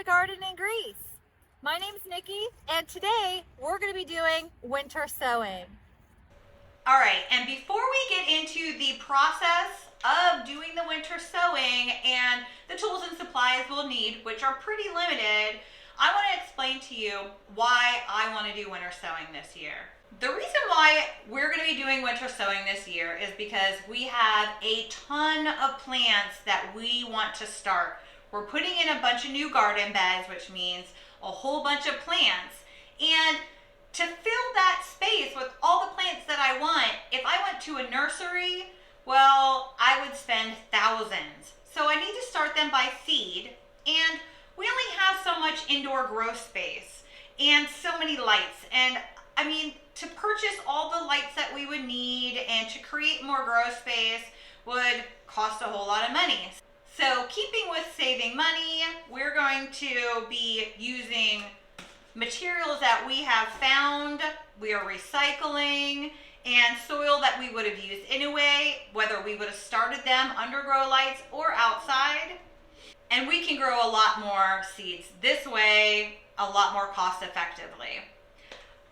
to Garden in Greece. My name's Nikki, and today we're going to be doing winter sowing. All right, and before we get into the process of doing the winter sowing and the tools and supplies we'll need, which are pretty limited, I want to explain to you why I want to do winter sowing this year. The reason why we're going to be doing winter sowing this year is because we have a ton of plants that we want to start. We're putting in a bunch of new garden beds, which means a whole bunch of plants. And to fill that space with all the plants that I want, if I went to a nursery, well, I would spend thousands. So I need to start them by seed. And we only have so much indoor grow space and so many lights. And I mean, to purchase all the lights that we would need and to create more grow space would cost a whole lot of money. So keeping with saving money, we're going to be using materials that we have found, we are recycling, and soil that we would have used anyway, whether we would have started them under grow lights or outside. And we can grow a lot more seeds this way, a lot more cost effectively.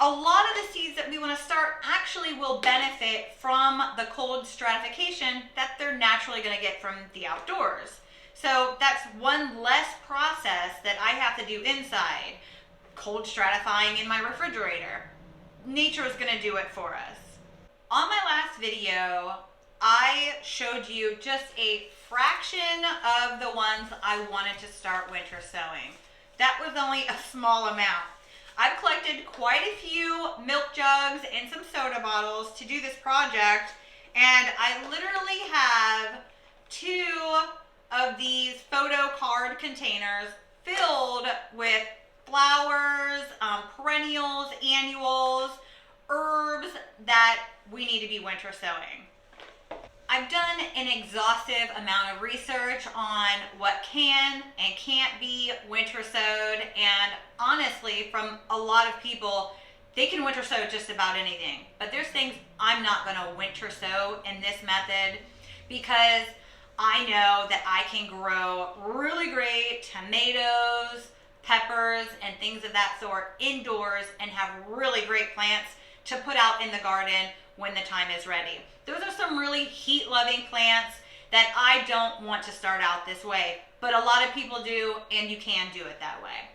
A lot of the seeds that we want to start actually will benefit from the cold stratification that they're naturally going to get from the outdoors. So that's one less process that I have to do inside. Cold stratifying in my refrigerator. Nature is going to do it for us. On my last video, I showed you just a fraction of the ones I wanted to start winter sowing. That was only a small amount. I've collected quite a few milk jugs and some soda bottles to do this project, and I literally have 2 of these photo card containers filled with flowers, perennials, annuals, herbs that we need to be winter sowing. I've done an exhaustive amount of research on what can and can't be winter sowed, and honestly, from a lot of people, they can winter sow just about anything. But there's things I'm not going to winter sow in this method because I know that I can grow really great tomatoes, peppers, and things of that sort indoors and have really great plants to put out in the garden when the time is ready. Those are some really heat-loving plants that I don't want to start out this way, but a lot of people do, and you can do it that way.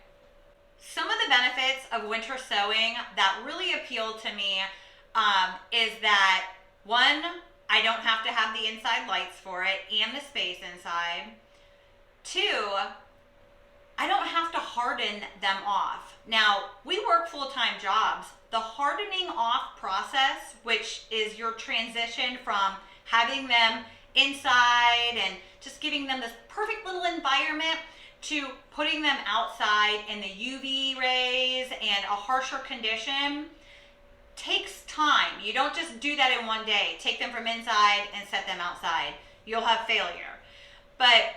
Some of the benefits of winter sowing that really appeal to me is that, one, I don't have to have the inside lights for it and the space inside. 2, I don't have to harden them off. Now, we work full-time jobs. The hardening off process, which is your transition from having them inside and just giving them this perfect little environment to putting them outside in the UV rays and a harsher condition, takes time. You don't just do that in one day. Take them from inside and set them outside. You'll have failure. But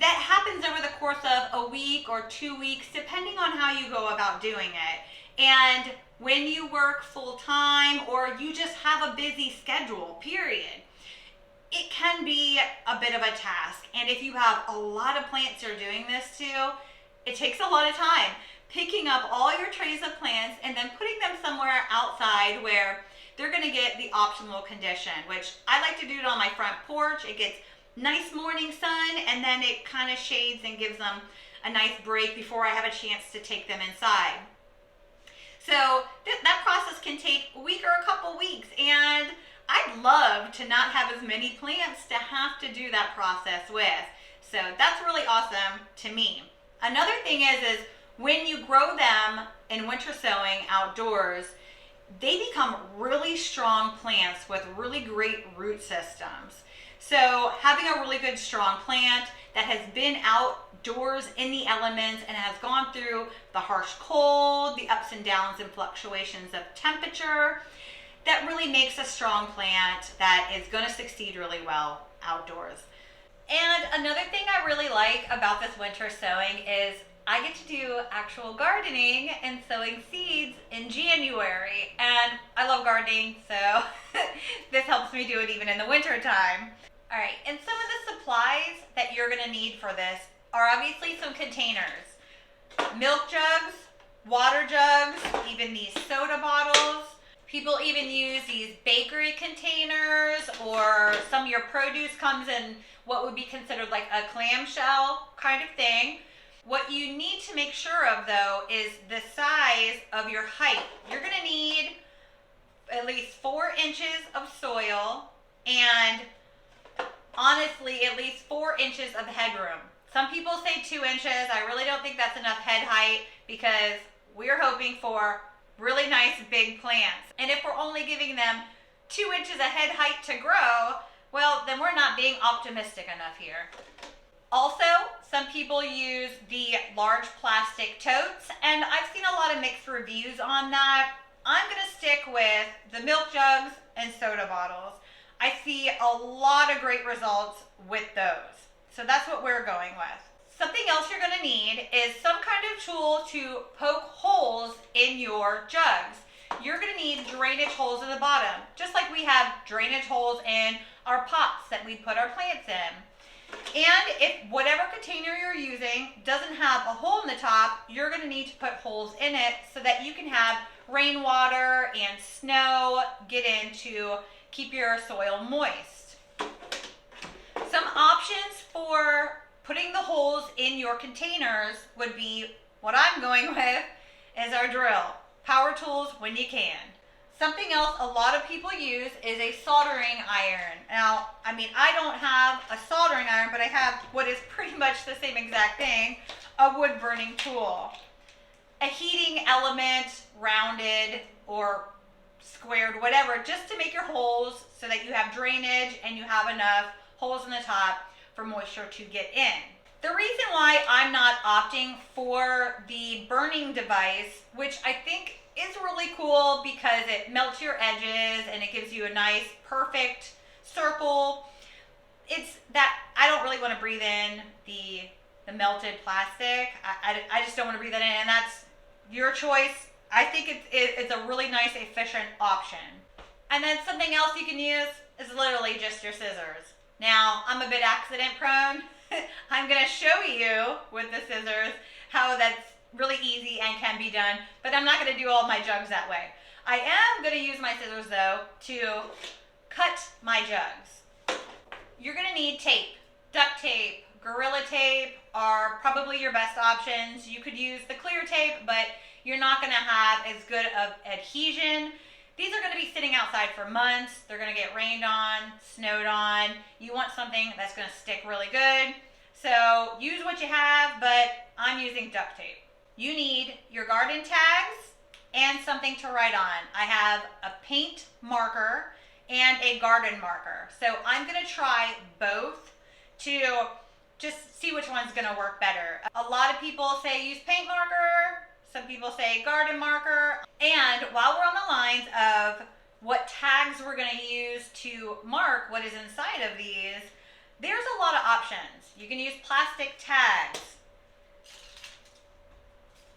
that happens over the course of a week or 2 weeks, depending on how you go about doing it. And when you work full time or you just have a busy schedule, period, it can be a bit of a task. And if you have a lot of plants you're doing this to, it takes a lot of time. Picking up all your trays of plants and then putting them somewhere outside where they're going to get the optimal condition, which I like to do it on my front porch. It gets nice morning sun, and then it kind of shades and gives them a nice break before I have a chance to take them inside. So that process can take a week or a couple weeks, and I'd love to not have as many plants to have to do that process with. So that's really awesome to me. Another thing is when you grow them in winter sowing outdoors, they become really strong plants with really great root systems. So having a really good strong plant that has been outdoors in the elements and has gone through the harsh cold, the ups and downs and fluctuations of temperature, that really makes a strong plant that is going to succeed really well outdoors. And another thing I really like about this winter sowing is I get to do actual gardening and sowing seeds in January. And I love gardening, so this helps me do it even in the winter time. All right, and some of the supplies that you're gonna need for this are obviously some containers. milk jugs, water jugs, even these soda bottles. People even use these bakery containers, or some of your produce comes in what would be considered like a clamshell kind of thing. What you need to make sure of though is the size of your height. You're gonna need at least 4 inches of soil and honestly at least 4 inches of headroom. Some people say 2 inches. I really don't think that's enough head height because we're hoping for really nice big plants. And if we're only giving them 2 inches of head height to grow, well, then we're not being optimistic enough here. Also, some people use the large plastic totes, and I've seen a lot of mixed reviews on that. I'm gonna stick with the milk jugs and soda bottles. I see a lot of great results with those. So that's what we're going with. Something else you're gonna need is some kind of tool to poke holes in your jugs. You're gonna need drainage holes in the bottom, just like we have drainage holes in our pots that we put our plants in. And if whatever container you're using doesn't have a hole in the top, you're gonna need to put holes in it so that you can have rainwater and snow get in to keep your soil moist. Some options for putting the holes in your containers would be what I'm going with is our drill. Power tools when you can. Something else a lot of people use is a soldering iron. Now, I mean, I don't have a soldering iron, but I have what is pretty much the same exact thing, a wood burning tool. A heating element, rounded or squared, whatever, just to make your holes so that you have drainage and you have enough holes in the top for moisture to get in. The reason why I'm not opting for the burning device, which I think is really cool because it melts your edges and it gives you a nice, perfect circle, it's that I don't really want to breathe in the melted plastic. I just don't want to breathe that in, and that's your choice. I think it's a really nice, efficient option. And then something else you can use is literally just your scissors. Now, I'm a bit accident prone. I'm going to show you with the scissors how that's really easy and can be done, but I'm not going to do all my jugs that way. I am going to use my scissors though to cut my jugs. You're going to need tape. Duct tape, Gorilla tape are probably your best options. You could use the clear tape, but you're not going to have as good of adhesion. These are going to be sitting outside for months. They're going to get rained on, snowed on. You want something that's going to stick really good. So use what you have, but I'm using duct tape. You need your garden tags and something to write on. I have a paint marker and a garden marker. So I'm going to try both to just see which one's going to work better. A lot of people say use paint marker. Some people say garden marker. And while we're on the lines of what tags we're going to use to mark what is inside of these, there's a lot of options. You can use plastic tags.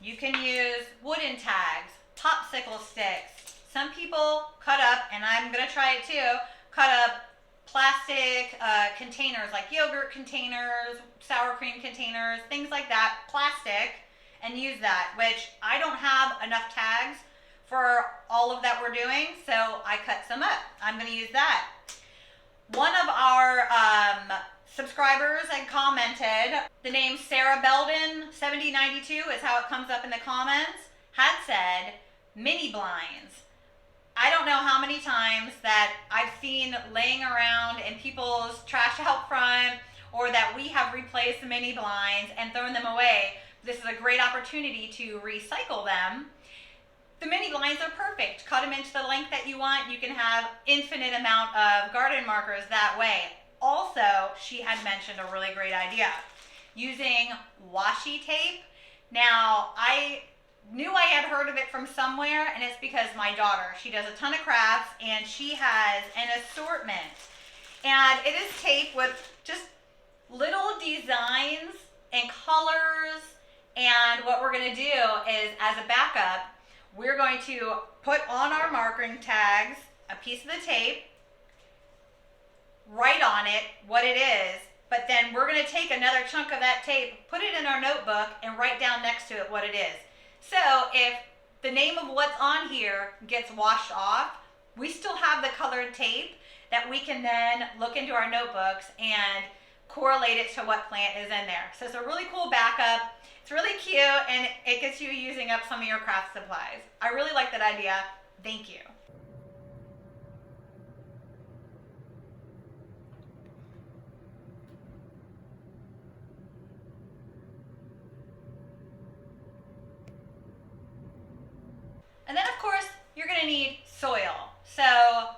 You can use wooden tags, popsicle sticks. Some people cut up, and I'm going to try it too, cut up plastic containers like yogurt containers, sour cream containers, things like that, plastic, and use that, which I don't have enough tags for all of that we're doing, so I cut some up. I'm going to use that. One of our subscribers had commented, the name Sarah Belden 7092 is how it comes up in the comments, had said mini blinds. I don't know how many times that I've seen laying around in people's trash out front, or that we have replaced the mini blinds and thrown them away. This is a great opportunity to recycle them. The mini blinds are perfect. Cut them into the length that you want. You can have infinite amount of garden markers that way. Also, she had mentioned a really great idea, using washi tape. Now, I knew I had heard of it from somewhere, and it's because my daughter, she does a ton of crafts, and she has an assortment. And it is tape with just little designs and colors. And what we're going to do is, as a backup, we're going to put on our marking tags a piece of the tape, write on it what it is, but then we're gonna take another chunk of that tape, put it in our notebook, and write down next to it what it is. So if the name of what's on here gets washed off, we still have the colored tape that we can then look into our notebooks and correlate it to what plant is in there. So it's a really cool backup. It's really cute, and it gets you using up some of your craft supplies. I really like that idea. Thank you. And then of course, you're gonna need soil. So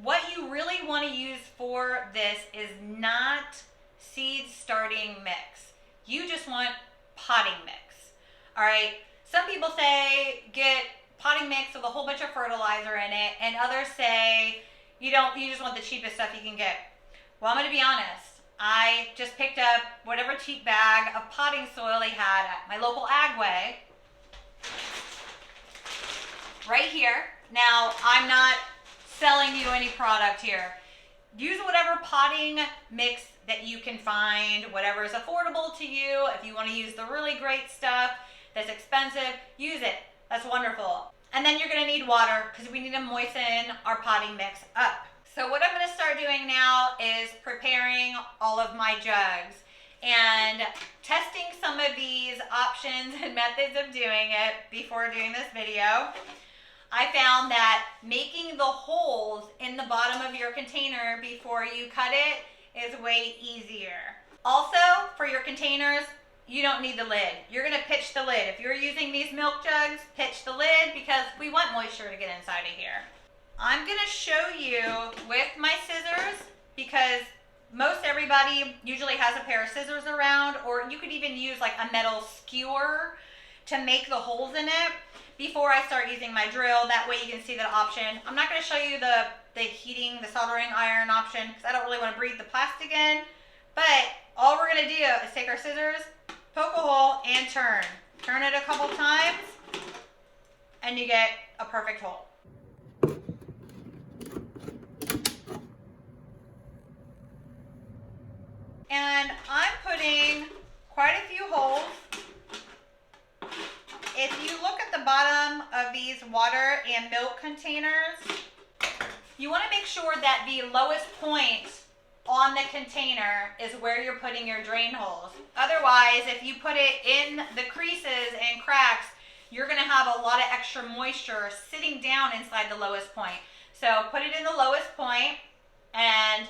what you really wanna use for this is not seed starting mix. You just want potting mix. All right, some people say get potting mix with a whole bunch of fertilizer in it, and others say you just want the cheapest stuff you can get. Well, I'm gonna be honest. I just picked up whatever cheap bag of potting soil they had at my local Agway. Right here. Now, I'm not selling you any product here. Use whatever potting mix that you can find, whatever is affordable to you. If you want to use the really great stuff that's expensive, use it. That's wonderful. And then you're going to need water because we need to moisten our potting mix up. So what I'm going to start doing now is preparing all of my jugs and testing some of these options and methods of doing it before doing this video. I found that making the holes in the bottom of your container before you cut it is way easier. Also, for your containers, you don't need the lid. You're gonna pitch the lid. If you're using these milk jugs, pitch the lid because we want moisture to get inside of here. I'm gonna show you with my scissors because most everybody usually has a pair of scissors around, or you could even use like a metal skewer to make the holes in it before I start using my drill. That way you can see the option. I'm not going to show you the soldering iron option because I don't really want to breathe the plastic in, but all we're going to do is take our scissors, poke a hole, and turn. Turn it a couple times, and you get a perfect hole. And I'm putting quite a few holes. If you look at the bottom of these water and milk containers, you want to make sure that the lowest point on the container is where you're putting your drain holes. Otherwise, if you put it in the creases and cracks, you're going to have a lot of extra moisture sitting down inside the lowest point. So put it in the lowest point, and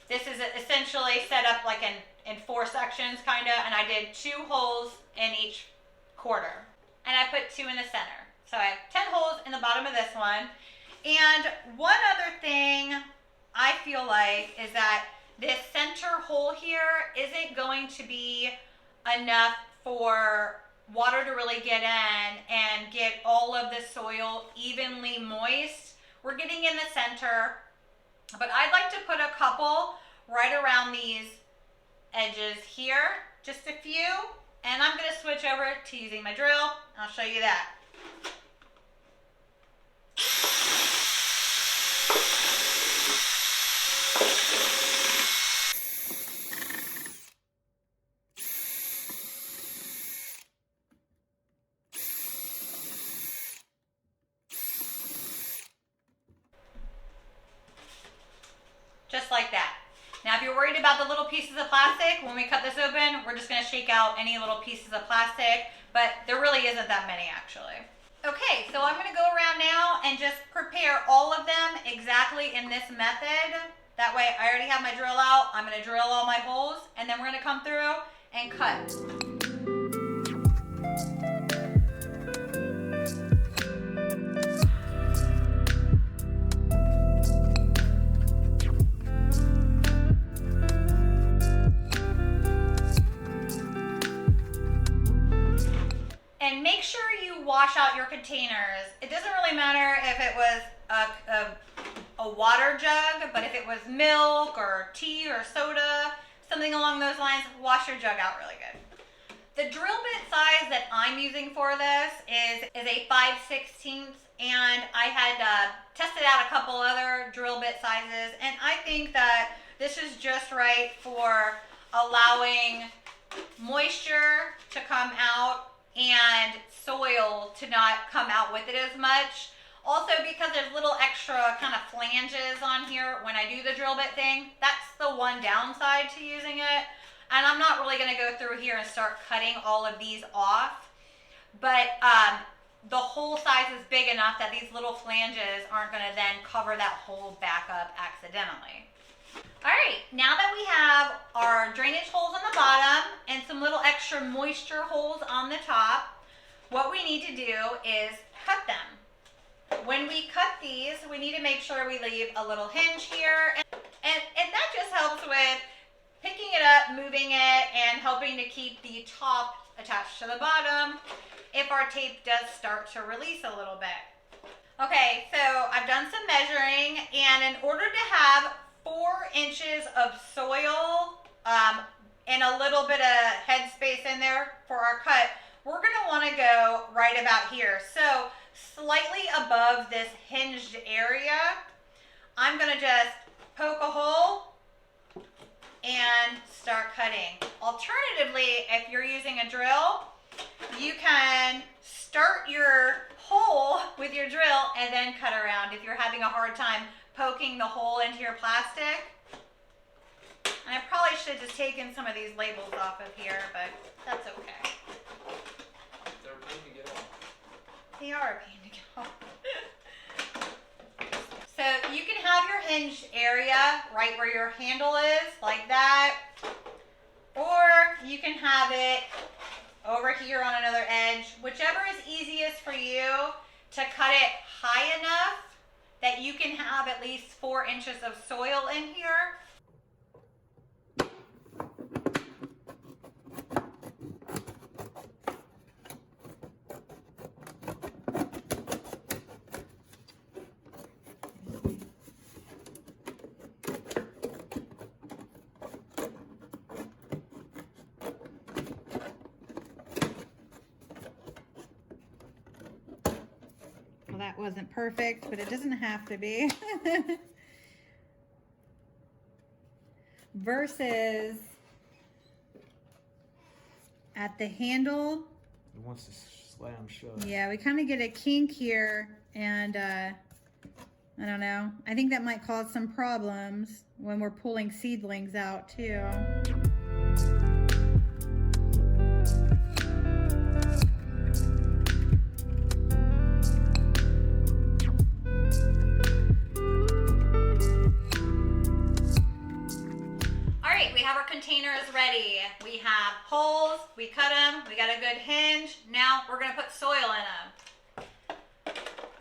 this is essentially set up like in 4 sections kind of, and I did 2 holes in each quarter. And I put 2 in the center. So I have 10 holes in the bottom of this one. And one other thing I feel like is that this center hole here isn't going to be enough for water to really get in and get all of the soil evenly moist. We're getting in the center, but I'd like to put a couple right around these edges here, just a few. And I'm going to switch over to using my drill. I'll show you that. Just like that. Now, if you're worried about the little pieces of plastic, when we cut this open, we're just going to shake out any little pieces of plastic, but there really isn't that many actually. Okay, so I'm going to go around now and just prepare all of them exactly in this method. That way I already have my drill out. I'm going to drill all my holes, and then we're going to come through and cut. And make sure you wash out your containers. It doesn't really matter if it was a water jug, but if it was milk or tea or soda, something along those lines, wash your jug out really good. The drill bit size that I'm using for this is a 5/16, and I had tested out a couple other drill bit sizes, and I think that this is just right for allowing moisture to come out and soil to not come out with it as much. Also, because there's little extra kind of flanges on here when I do the drill bit thing, that's the one downside to using it. And I'm not really going to go through here and start cutting all of these off, but the hole size is big enough that these little flanges aren't going to then cover that hole back up accidentally. All right, now that we have our drainage holes on the bottom and some little extra moisture holes on the top, what we need to do is cut them. When we cut these, we need to make sure we leave a little hinge here, and that just helps with picking it up, moving it, and helping to keep the top attached to the bottom if our tape does start to release a little bit. Okay, so I've done some measuring, and in order to have 4 inches of soil and a little bit of headspace in there for our cut, we're gonna wanna go right about here. So slightly above this hinged area, I'm gonna just poke a hole and start cutting. Alternatively, if you're using a drill, you can start your hole with your drill and then cut around if you're having a hard time poking the hole into your plastic. And I probably should have just taken some of these labels off of here, but that's okay. They're a pain to get off. They are a pain to get off. So you can have your hinged area right where your handle is, like that. Or you can have it over here on another edge, whichever is easiest for you to cut it high enough that you can have at least 4 inches of soil in here. Well, that wasn't perfect, but it doesn't have to be. Versus at the handle, It wants to slam shut. yeah, we kind of get a kink here, and I don't know. I think that might cause some problems when we're pulling seedlings out too. Container is ready. We have holes, we cut them, we got a good hinge. Now we're gonna put soil in them.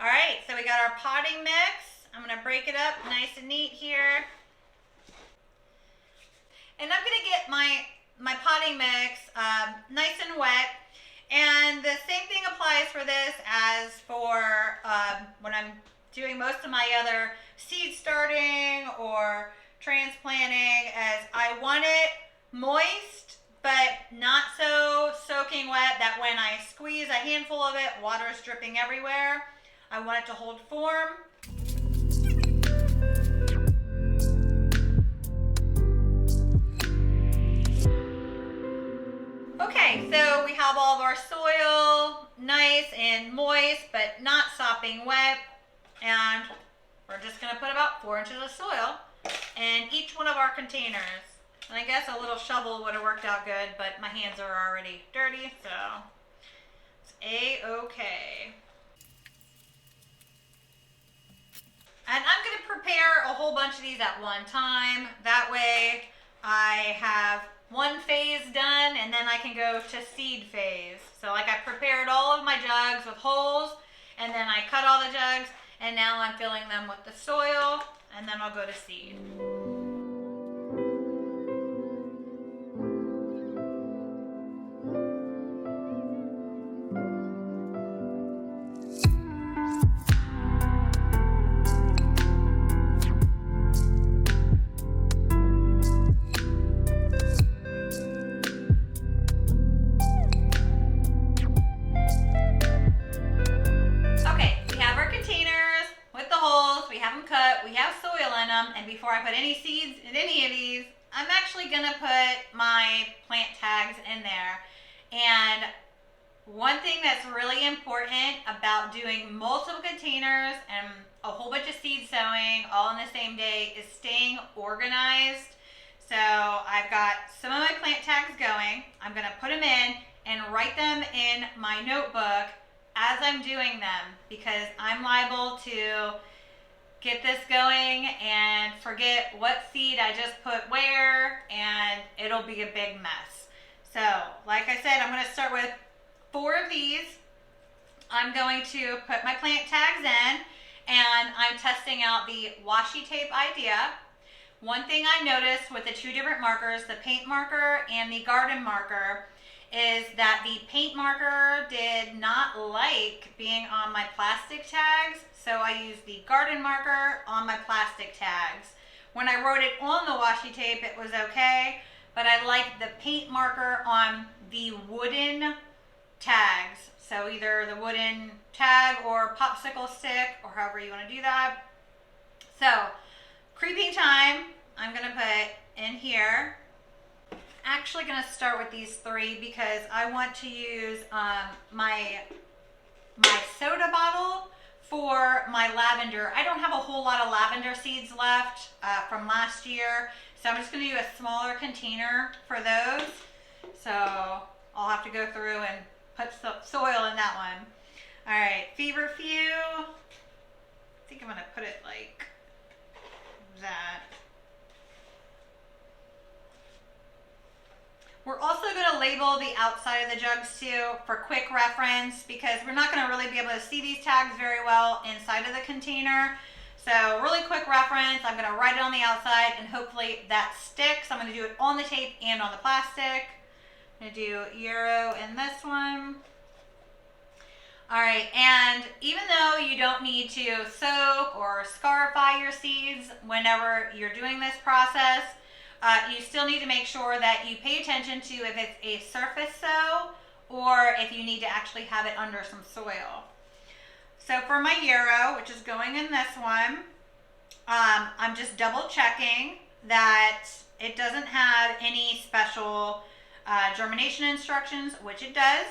All right, so we got our potting mix. I'm gonna break it up nice and neat here. And I'm gonna get my potting mix nice and wet. And the same thing applies for this as for when I'm doing most of my other seed starting or transplanting, as I want it moist but not so soaking wet that when I squeeze a handful of it, water's dripping everywhere. I want it to hold form. Okay, so we have all of our soil nice and moist but not sopping wet, and we're just going to put about 4 inches of soil in each one of our containers. And I guess a little shovel would have worked out good, but my hands are already dirty, so it's a-okay. And I'm going to prepare a whole bunch of these at one time. That way I have one phase done and then I can go to seed phase. So like I prepared all of my jugs with holes, and then I cut all the jugs, and now I'm filling them with the soil, and then I'll go to seed. And before I put any seeds in any of these, I'm actually gonna put my plant tags in there. And one thing that's really important about doing multiple containers and a whole bunch of seed sowing all in the same day is staying organized. So I've got some of my plant tags going. I'm gonna put them in and write them in my notebook as I'm doing them, because I'm liable to get this going and forget what seed I just put where, and it'll be a big mess. So like I said, I'm going to start with 4 of these. I'm going to put my plant tags in, and I'm testing out the washi tape idea. One thing I noticed with the 2 different markers, the paint marker and the garden marker, is that the paint marker did not like being on my plastic tags, so I used the garden marker on my plastic tags. When I wrote it on the washi tape, it was okay, but I liked the paint marker on the wooden tags. So either the wooden tag or popsicle stick, or however you want to do that. So, creeping time, I'm going to put in here. Actually going to start with these 3 because I want to use my soda bottle for my lavender. I don't have a whole lot of lavender seeds left from last year, so I'm just going to do a smaller container for those. So I'll have to go through and put some soil in that one. All right, feverfew. I think I'm going to put it like that. We're also going to label the outside of the jugs too for quick reference, because we're not going to really be able to see these tags very well inside of the container. So really quick reference, I'm going to write it on the outside and hopefully that sticks. I'm going to do it on the tape and on the plastic. I'm going to do Euro in this one. All right, and even though you don't need to soak or scarify your seeds whenever you're doing this process, you still need to make sure that you pay attention to if it's a surface sow or if you need to actually have it under some soil. So for my Euro, which is going in this one, I'm just double checking that it doesn't have any special germination instructions, which it does.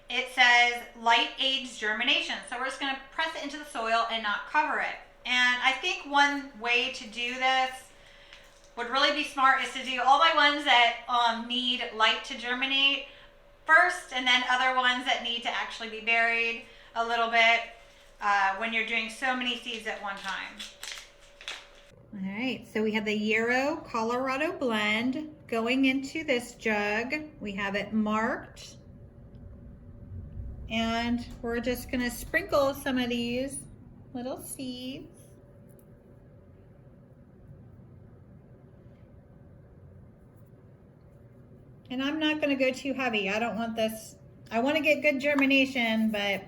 It says light aids germination. So we're just going to press it into the soil and not cover it. And I think one way to do this would really be smart is to do all my ones that need light to germinate first, and then other ones that need to actually be buried a little bit when you're doing so many seeds at one time. All right, so we have the Euro Colorado blend going into this jug. We have it marked. And we're just gonna sprinkle some of these little seeds. And I'm not gonna go too heavy. I don't want this, I wanna get good germination, but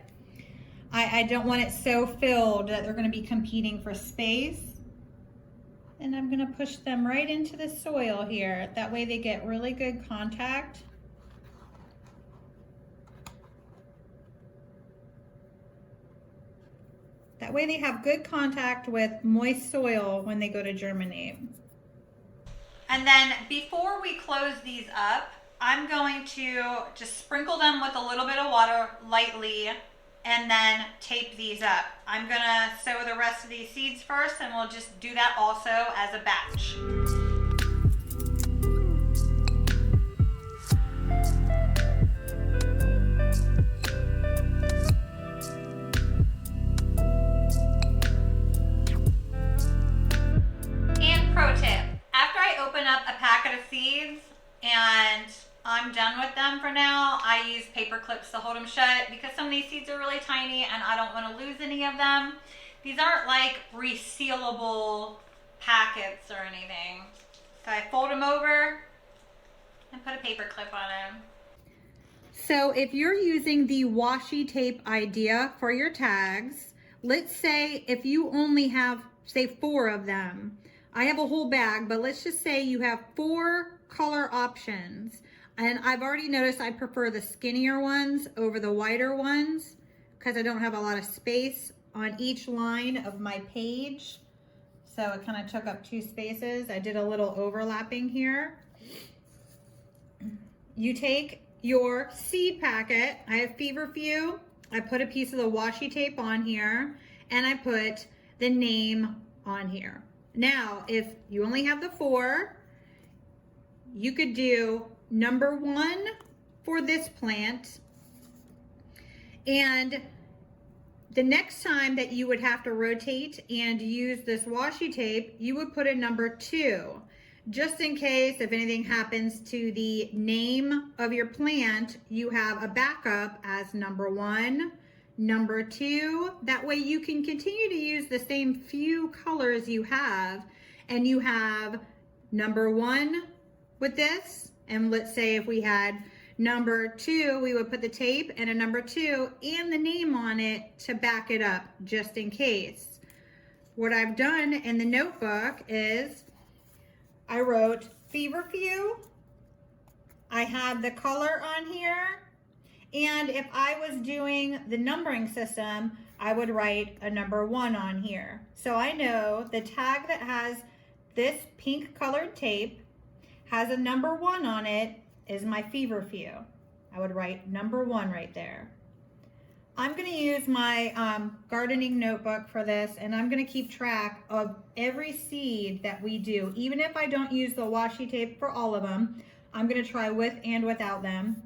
I don't want it so filled that they're gonna be competing for space. And I'm gonna push them right into the soil here. That way they get really good contact. That way they have good contact with moist soil when they go to germinate. And then before we close these up, I'm going to just sprinkle them with a little bit of water lightly and then tape these up. I'm gonna sow the rest of these seeds first, and we'll just do that also as a batch. And pro tip, after I open up a packet of seeds and I'm done with them for now, I use paper clips to hold them shut because some of these seeds are really tiny and I don't want to lose any of them. These aren't like resealable packets or anything. So I fold them over and put a paper clip on them. So if you're using the washi tape idea for your tags, let's say if you only have, say, 4 of them. I have a whole bag, but let's just say you have 4 color options. And I've already noticed I prefer the skinnier ones over the wider ones because I don't have a lot of space on each line of my page. so it kind of took up 2 spaces. I did a little overlapping here. You take your seed packet. I have feverfew. I put a piece of the washi tape on here, and I put the name on here. Now, if you only have the 4, you could do number 1 for this plant, and the next time that you would have to rotate and use this washi tape, you would put a number 2, just in case if anything happens to the name of your plant, you have a backup as number 1, number 2. That way you can continue to use the same few colors you have, and you have number 1 with this, and let's say if we had number 2, we would put the tape and a number 2 and the name on it to back it up just in case. What I've done in the notebook is I wrote feverfew. I have the color on here. And if I was doing the numbering system, I would write a number 1 on here. So I know the tag that has this pink colored tape has a number 1 on it is my feverfew. I would write number 1 right there. I'm going to use my gardening notebook for this, and I'm going to keep track of every seed that we do. Even if I don't use the washi tape for all of them, I'm going to try with and without them.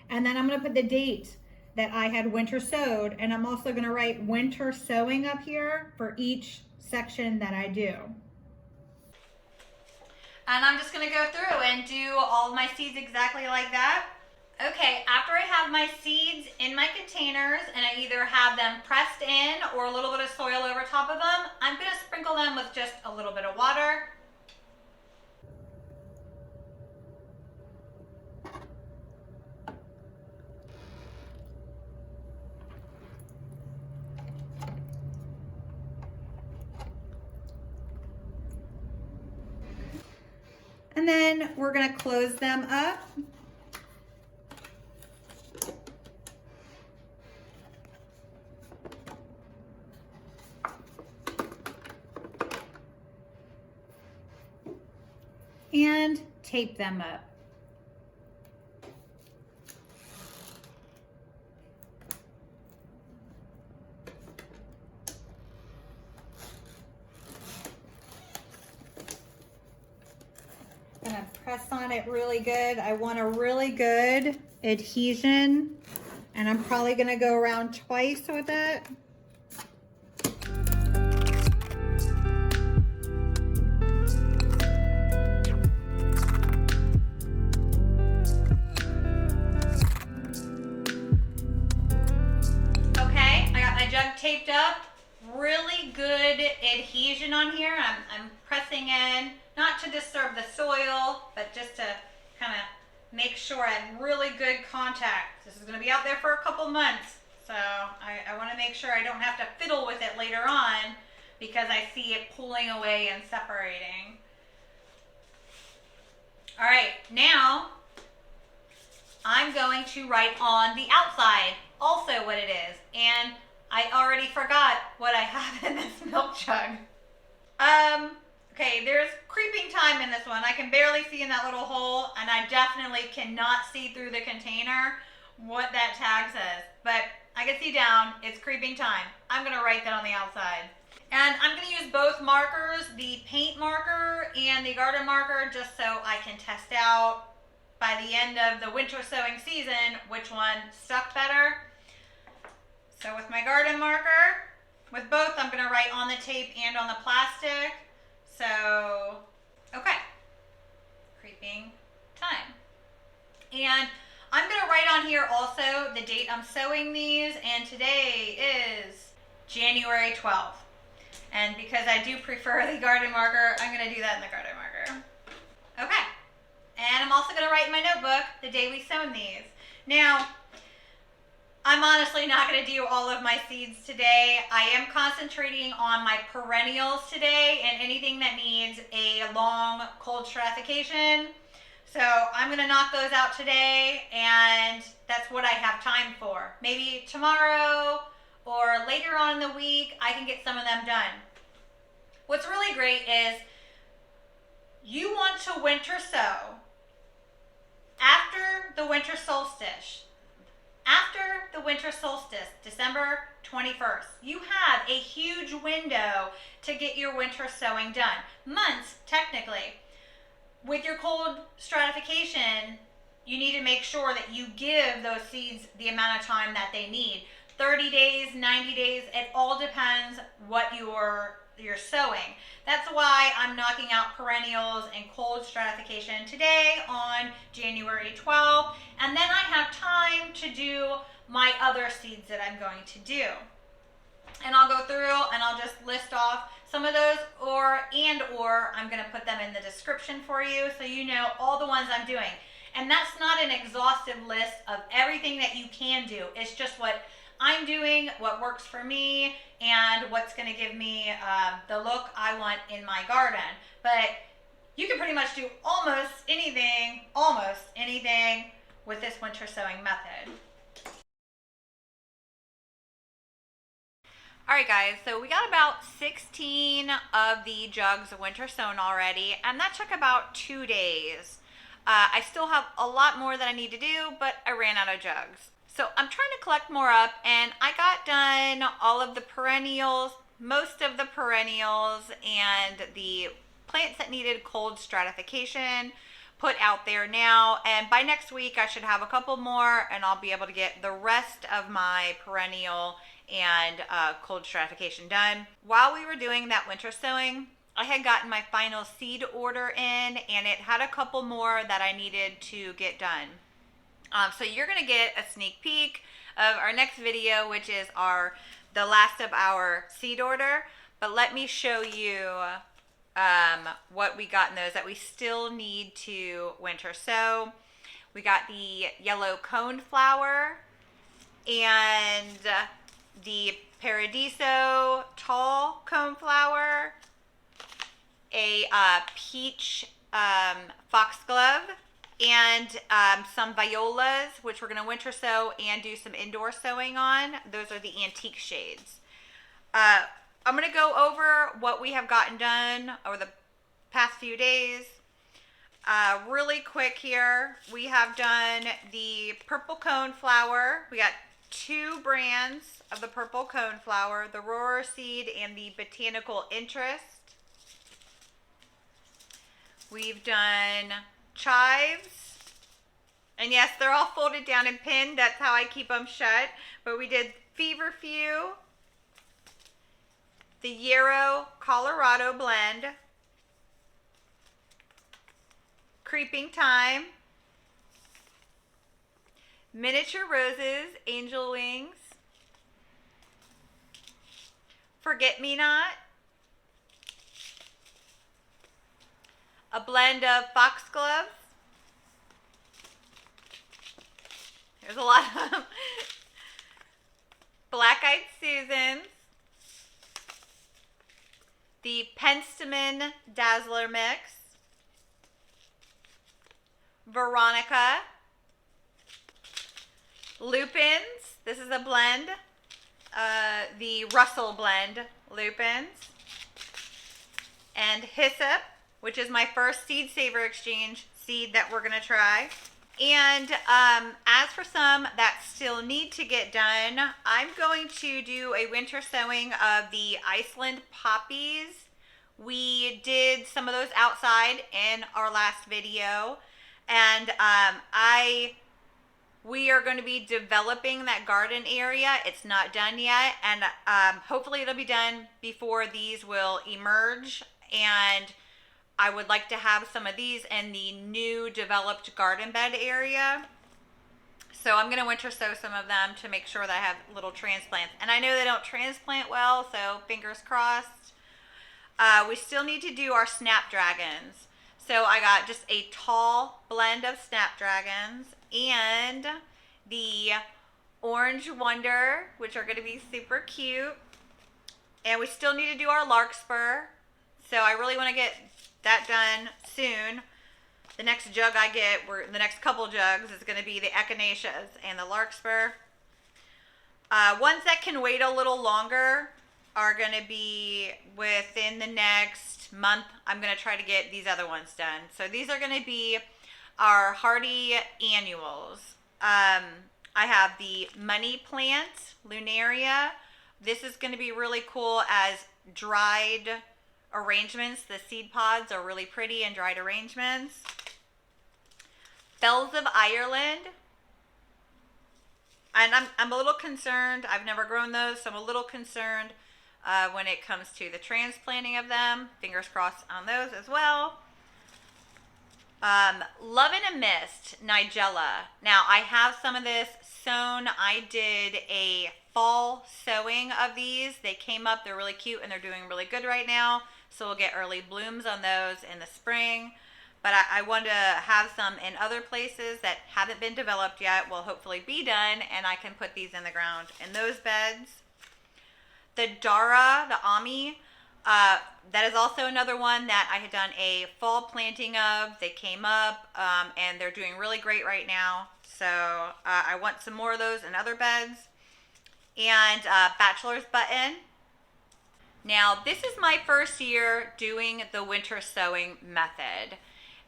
And then I'm going to put the date that I had winter sowed, and I'm also going to write winter sowing up here for each section that I do. And I'm just gonna go through and do all of my seeds exactly like that. Okay, after I have my seeds in my containers and I either have them pressed in or a little bit of soil over top of them, I'm gonna sprinkle them with just a little bit of water. And then we're going to close them up. And tape them up. Gonna press on it really good. I want a really good adhesion, and I'm probably gonna go around twice with it. Okay, I got my jug taped up. Really good adhesion on here. I'm pressing in, not to disturb the soil, but just to kind of make sure I have really good contact. This is going to be out there for a couple months, so I want to make sure I don't have to fiddle with it later on because I see it pulling away and separating. All right, now I'm going to write on the outside also what it is, and I already forgot what I have in this milk jug. Okay, there's creeping time in this one. I can barely see in that little hole, and I definitely cannot see through the container what that tag says. But I can see down, it's creeping time. I'm gonna write that on the outside. And I'm gonna use both markers, the paint marker and the garden marker, just so I can test out by the end of the winter sowing season which one stuck better. So with my garden marker, with both, I'm gonna write on the tape and on the plastic. So, okay, creeping time. And I'm gonna write on here also the date I'm sowing these, and today is January 12th. And because I do prefer the garden marker, I'm gonna do that in the garden marker. Okay, and I'm also gonna write in my notebook the day we sown these. Now, I'm honestly not going to do all of my seeds today. I am concentrating on my perennials today and anything that needs a long cold stratification. So I'm going to knock those out today, and that's what I have time for. Maybe tomorrow or later on in the week I can get some of them done. What's really great is you want to winter sow after the winter solstice. After the winter solstice, December 21st, you have a huge window to get your winter sowing done. Months, technically. With your cold stratification, you need to make sure that you give those seeds the amount of time that they need. 30 days, 90 days, it all depends what you're sowing. That's why I'm knocking out perennials and cold stratification today on January 12th. And then I have time to do my other seeds that I'm going to do. And I'll go through and I'll just list off some of those, or I'm going to put them in the description for you so you know all the ones I'm doing. And that's not an exhaustive list of everything that you can do. It's just what I'm doing, what works for me, and what's going to give me the look I want in my garden. But you can pretty much do almost anything with this winter sowing method. All right, guys, so we got about 16 of the jugs of winter sown already, and that took about 2 days. I still have a lot more that I need to do, but I ran out of jugs. So I'm trying to collect more up, and I got done all of the perennials, most of the perennials, and the plants that needed cold stratification put out there now. And by next week, I should have a couple more, and I'll be able to get the rest of my perennial and cold stratification done. While we were doing that winter sowing, I had gotten my final seed order in, and it had a couple more that I needed to get done. So you're going to get a sneak peek of our next video, which is the last of our seed order. But let me show you what we got in those that we still need to winter sow. We got the yellow cone flower and the Paradiso tall cone flower, a peach foxglove, and some violas, which we're going to winter sow and do some indoor sowing on. Those are the antique shades. I'm going to go over what we have gotten done over the past few days. Really quick here, we have done the purple cone flower. We got 2 brands of the purple cone flower, the Roarer Seed and the Botanical Interest. We've done chives, and yes, they're all folded down and pinned. That's how I keep them shut. But we did Feverfew, the Yarrow Colorado blend, Creeping Thyme, Miniature Roses, Angel Wings, Forget Me Not, a blend of foxgloves. There's a lot of them. Black-Eyed Susans, the Penstemon Dazzler Mix, Veronica, Lupins. This is a blend, the Russell blend lupins, and Hyssop, which is my first Seed Saver Exchange seed that we're going to try. And as for some that still need to get done, I'm going to do a winter sowing of the Iceland poppies. We did some of those outside in our last video, and we are going to be developing that garden area. It's not done yet, and hopefully it'll be done before these will emerge. And I would like to have some of these in the new developed garden bed area. So I'm going to winter sow some of them to make sure that I have little transplants. And I know they don't transplant well, so fingers crossed. We still need to do our snapdragons. So I got just a tall blend of snapdragons and the Orange Wonder, which are going to be super cute. And we still need to do our larkspur. So I really want to get that done soon. The next jug I get, the next couple jugs, is going to be the echinaceas and the larkspur. Ones that can wait a little longer are going to be within the next month. I'm going to try to get these other ones done. So these are going to be our hardy annuals. I have the money plant, Lunaria. This is going to be really cool as dried arrangements. The seed pods are really pretty in dried arrangements. Bells of Ireland. And I'm a little concerned. I've never grown those, so I'm a little concerned when it comes to the transplanting of them. Fingers crossed on those as well. Love in a Mist, Nigella. Now, I have some of this sown. I did a fall sowing of these. They came up. They're really cute, and they're doing really good right now. So we'll get early blooms on those in the spring. But I want to have some in other places that haven't been developed yet. Will hopefully be done, and I can put these in the ground in those beds. The Dara, the Ami, that is also another one that I had done a fall planting of. They came up, and they're doing really great right now. So I want some more of those in other beds. And Bachelor's Button. Now, this is my first year doing the winter sowing method.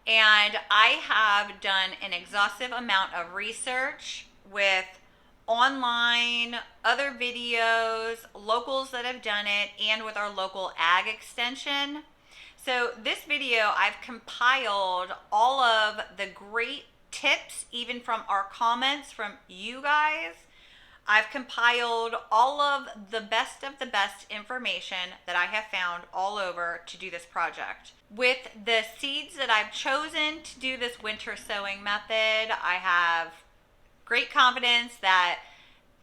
And I have done an exhaustive amount of research with online, other videos, locals that have done it, and with our local ag extension. So this video, I've compiled all of the great tips, even from our comments from you guys. I've compiled all of the best information that I have found all over to do this project. With the seeds that I've chosen to do this winter sowing method, I have great confidence that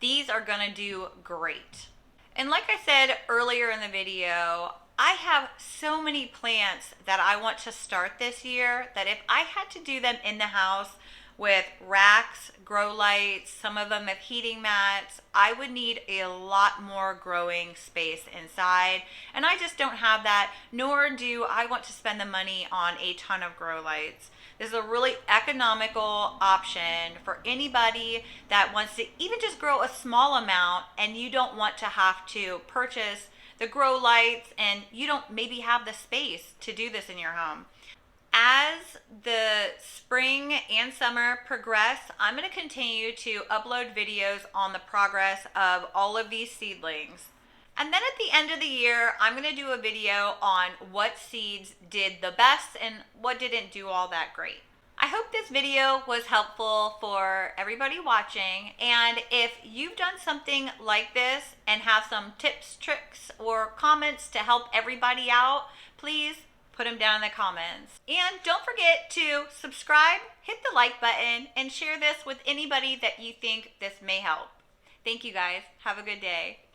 these are gonna do great. And like I said earlier in the video, I have so many plants that I want to start this year that if I had to do them in the house with racks, grow lights, some of them have heating mats, I would need a lot more growing space inside. And I just don't have that, nor do I want to spend the money on a ton of grow lights. This is a really economical option for anybody that wants to even just grow a small amount and you don't want to have to purchase the grow lights and you don't maybe have the space to do this in your home. As the spring and summer progress, I'm going to continue to upload videos on the progress of all of these seedlings. And then at the end of the year, I'm going to do a video on what seeds did the best and what didn't do all that great. I hope this video was helpful for everybody watching. And if you've done something like this and have some tips, tricks, or comments to help everybody out, please put them down in the comments. And don't forget to subscribe, hit the like button, and share this with anybody that you think this may help. Thank you guys. Have a good day.